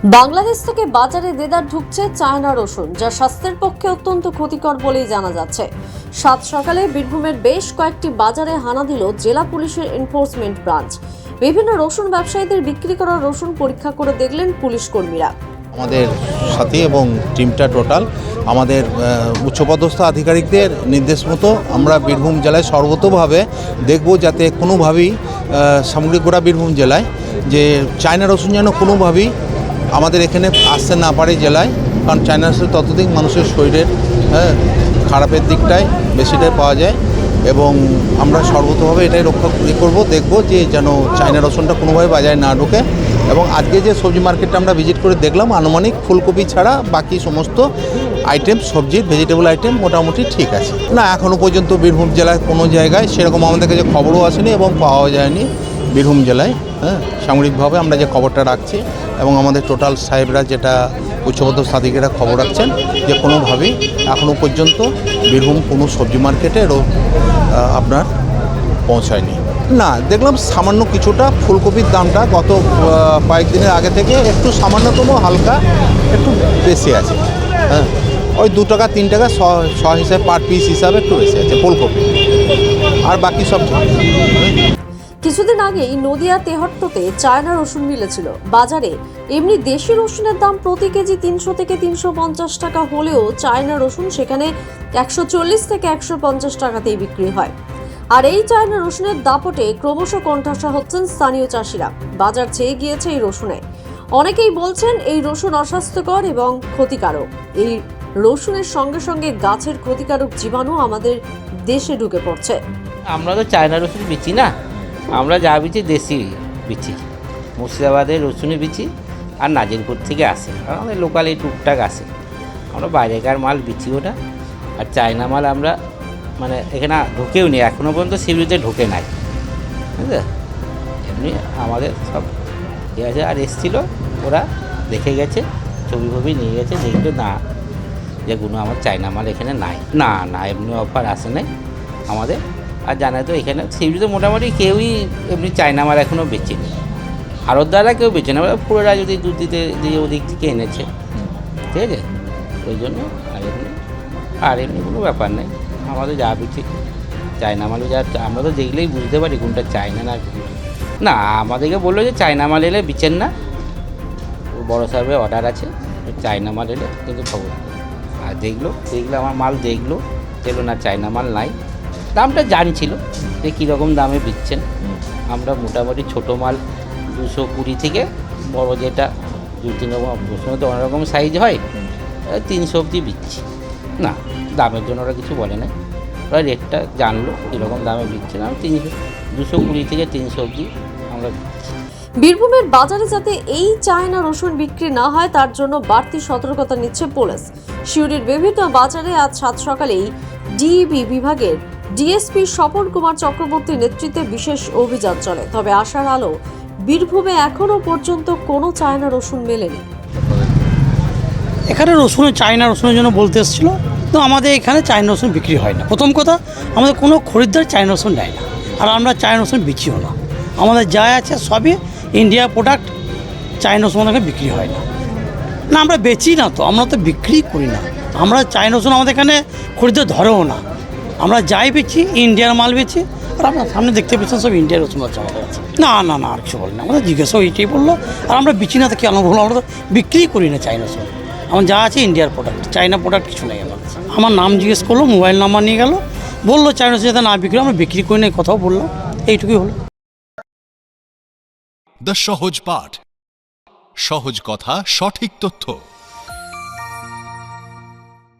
বাংলাদেশ থেকে বাজারে দেদার ঢুকছে চায়না রসুন, যা স্বাস্থ্যের পক্ষে অত্যন্ত ক্ষতিকর বলেই জানা যাচ্ছে। সাত সকালে বীরভূমের বেশ কয়েকটি বাজারে হানা দিল জেলা পুলিশের এনফোর্সমেন্ট ব্রাঞ্চ। বিভিন্ন রসুন ব্যবসায়ীদের বিক্রি করা রসুন পরীক্ষা করে দেখলেন পুলিশ কর্মীরা। আমাদের সাথে এবং টিমটা টোটাল আমাদের উচ্চপদস্থ আধিকারিকদের নির্দেশ মতো আমরা বীরভূম জেলায় সর্বতোভাবে দেখব যাতে কোনোভাবেই সামগ্রিক গোটা বীরভূম জেলায় যে চায়না রসুন যেন কোনোভাবেই আমাদের এখানে আসতে না পারে জেলায়, কারণ চায়না রসুন ততদিন মানুষের শরীরের খারাপের দিকটাই বেশিটাই পাওয়া যায় এবং আমরা সর্বতোভাবে এটাই রক্ষা করব, দেখব যে যেন চায়না রসুনটা কোনোভাবে বাজারে না ঢোকে। এবং আজকে যে সবজি মার্কেটটা আমরা ভিজিট করে দেখলাম, আনুমানিক ফুলকপি ছাড়া বাকি সমস্ত আইটেম, সবজির ভেজিটেবল আইটেম মোটামুটি ঠিক আছে। না, এখনও পর্যন্ত বীরভূম জেলায় কোনো জায়গায় সেরকম আমাদের কাছে খবরও আসেনি এবং পাওয়া যায়নি বীরভূম জেলায়। সামরিকভাবে আমরা যে খবরটা রাখছি এবং আমাদের টোটাল সাহেবরা যেটা উচ্চপদস্থ আধিকারিকরা খবর রাখছেন যে কোনোভাবেই এখনও পর্যন্ত বীরভূম কোনো সবজি মার্কেটে আপনার পৌঁছায়নি। না, দেখলাম সামান্য কিছুটা ফুলকপির দামটা গত কয়েকদিনের আগে থেকে একটু সামান্যতম হালকা একটু বেশি আছে। ওই 2 টাকা 3 টাকা শ হিসাবে পার পিস হিসাবে একটু বেশি আছে ফুলকপি, আর বাকি সব কিছুদিন আগেই নদিয়া তেহট্টতে চায়না রসুন মিলেছিল বাজারে। এমনি দেশি রসুনের দাম প্রতি কেজি 300 থেকে 350 টাকা হলেও চায়না রসুন সেখানে 140 থেকে 150 টাকাতেই বিক্রি হয়। আর এই চায়না রসুনের দাপটে ক্রমশ কোণঠাসা হচ্ছেন স্থানীয় চাষিরা। বাজার চেয়ে গিয়েছে এই রসুনে। অনেকেই বলছেন এই রসুন অস্বাস্থ্যকর এবং ক্ষতিকারক। এই রসুনের সঙ্গে সঙ্গে গাছের ক্ষতিকারক জীবাণু আমাদের দেশে ঢুকে পড়ছে। আমরা তো চায়না রসুন বিচি না, আমরা যা বিচি দেশি বিচি, মুর্শিদাবাদের রসুনের বিচি আর নাজিরপুর থেকে আসে, আর আমাদের লোকাল এই টুকটাক আসে। আমরা বাইরেকার মাল বিচি ওটা, আর চায়না মাল আমরা মানে এখানে ঢুকেও নি, এখনও পর্যন্ত শিবিরতে ঢুকে নাই, বুঝলে। এমনি আমাদের সব ঠিক আছে। আর এসছিল, ওরা দেখে গেছে, ছবি ফবি নিয়ে গেছে, দেখলো না যেগুলো আমার চায়না মাল এখানে নাই। না না, এমনি অফার আসে নাই আমাদের। আর জানা তো এখানে শিবিরতে মোটামুটি কেউই এমনি চায়না মাল এখনও বেচেনি, আড়তদাররা কেউ বেচে না, পুরোরা যদি দুধ দিতে দিয়ে ওদিক থেকে এনেছে, ঠিক আছে, ওই জন্য। আর এমনি কোনো ব্যাপার নেই, আমাদের যা বিচি চায়না মালও যা, আমরা তো দেখলেই বুঝতে পারি কোনটা চায়না না। না, আমাদেরকে বললো যে চায়না মাল এলে বিচেন না, বড়ো সাহেবের অর্ডার আছে, চায়না মাল এলে কিন্তু খবর। আর দেখলো আমার মাল দেখলো না চায়না মাল নাই। দামটা জানছিল যে কীরকম দামে বিচ্ছেন। আমরা মোটামুটি ছোটো মাল 220 থেকে বড় যেটা 2-3 রকম রসুন তো অনেক রকম সাইজ হয়, 300 অবধি বিচ্ছি। না, দামের জন্য ওরা কিছু বলে না, ওরা রেটটা জানলো কীরকম দামে বিচ্ছে না। 220 থেকে 300 অবধি আমরা বিচ্ছি। বীরভূমের বাজারে যাতে এই চায়না রসুন বিক্রি না হয় তার জন্য বাড়তি সতর্কতা নিচ্ছে পুলিশ। সিউড়ির বিভিন্ন বাজারে আজ সাত সকালেই ডিইবি বিভাগের ডিএসপি স্বপন কুমার চক্রবর্তীর নেতৃত্বে বিশেষ অভিযান চলে। তবে আশার আলো, বীরভূমে এখনো পর্যন্ত কোনো চায়না রসুন মেলেনি। এখানে চায়না রসুনের জন্য বলতে এসেছিল, তো আমাদের এখানে চায়না রসুন বিক্রি হয় না। প্রথম কথা, আমাদের কোনো খরিদ্দার চায়না রসুন নেয় না, আর আমরা চায়না রসুন বিচিও না। আমাদের যা আছে সবই ইন্ডিয়া প্রোডাক্ট, চায়না রসুন আমাদের বিক্রি হয় না। না, আমরা বেচি না, তো আমরা তো বিক্রি করি না। আমরা চায়না রসুন আমাদের এখানে খরিদ্দার ধরেও না। আমরা যাই বেচি ইন্ডিয়ার মাল বেচি, আর আপনার সামনে দেখতে পেয়েছেন সব ইন্ডিয়ার রসুন হচ্ছে আমাদের কাছে। না না না, আর কিছু বলি না, আমাদের জিজ্ঞাসাও এইটাই বললো। আর আমরা বিচি না তো কেন বললো, আমরা তো বিক্রি করি না চায়না রসুন। আমার যা আছে ইন্ডিয়ার প্রোডাক্ট, চায়না প্রোডাক্ট কিছু নেই আমার কাছে। আমার নাম জিজ্ঞেস করলো, মোবাইল নাম্বার নিয়ে গেল, বললো চায়না রসুন যাতে না বিক্রি, আমরা বিক্রি করি না, কথাও বললাম, এইটুকুই হলো। দ্য সহজ পাঠ, সহজ কথা, সঠিক তথ্য।